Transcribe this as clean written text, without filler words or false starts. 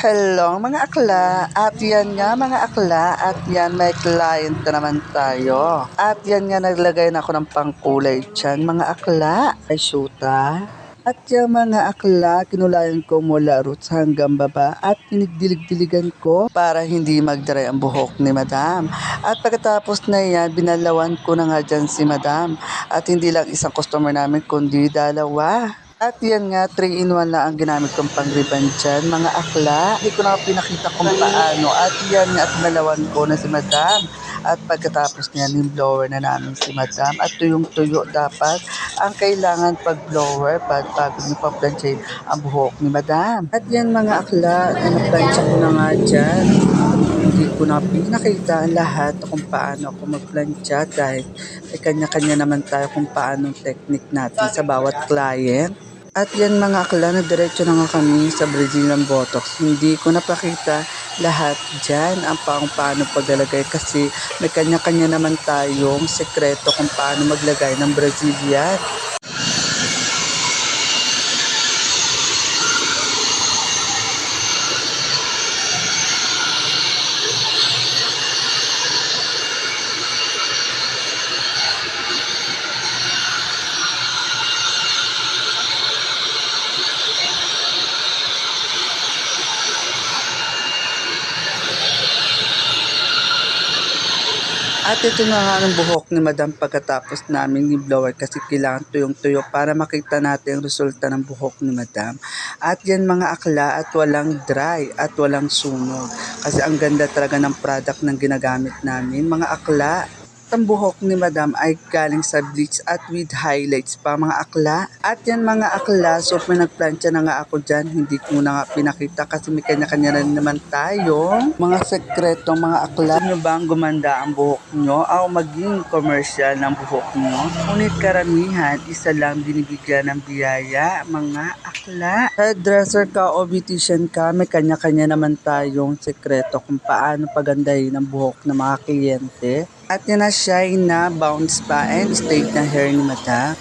Hello mga akla, at yan nga mga akla, at yan may client na naman tayo. At yan nga naglagay na ako ng pangkulay dyan mga akla, ay syuta. At yung mga akla, kinulayan ko mula roots hanggang baba at pinigdilig-diligan ko para hindi magdry ang buhok ni madam. At pagkatapos na yan, binalawan ko na nga dyan si madam. At hindi lang isang customer namin, kundi dalawa. At yan nga, 3-in-1 na ang ginamit kong pang-ribbon dyan, mga akla. Hindi ko na pinakita kung paano. At yan nga, at nalawan ko na si madam. At pagkatapos niyan, yung blower na namin si madam. At tuyong-tuyo dapat ang kailangan pag-blower bago niyo pa-planchain ang buhok ni madam. At yan mga akla, na-plancha ko na nga dyan. Hindi ko na pinakita ang lahat kung paano ako mag-plancha dahil may kanya-kanya naman tayo kung paano technique natin sa bawat client. At yan mga akla, na diretso na nga kami sa Brazilian Botox. Hindi ko napakita lahat dyan ang paano paglalagay kasi may kanya-kanya naman tayong sekreto kung paano maglagay ng Brazilian. At ito na nga ang buhok ni madam pagkatapos namin ni-blower kasi kailangan tuyong-tuyo para makita natin ang resulta ng buhok ni madam. At yan mga akla, at walang dry at walang sunog. Kasi ang ganda talaga ng product ng ginagamit namin mga akla. Ang buhok ni madam ay galing sa bleach at with highlights pa mga akla. At yan mga akla, so pinagplansya na nga ako dyan. Hindi ko na nga pinakita kasi may kanya-kanya rin naman tayong mga sekreto mga akla. Nyo bang gumanda ang buhok nyo o maging commercial ng buhok nyo? Ngunit karamihan, isa lang binibigyan ng biyaya mga akla. Hairdresser ka o beautician ka, may kanya-kanya naman tayong sekreto kung paano pagandahin ang buhok ng mga kliyente. At yan na shine na bounce pa and straight na hair ni madam.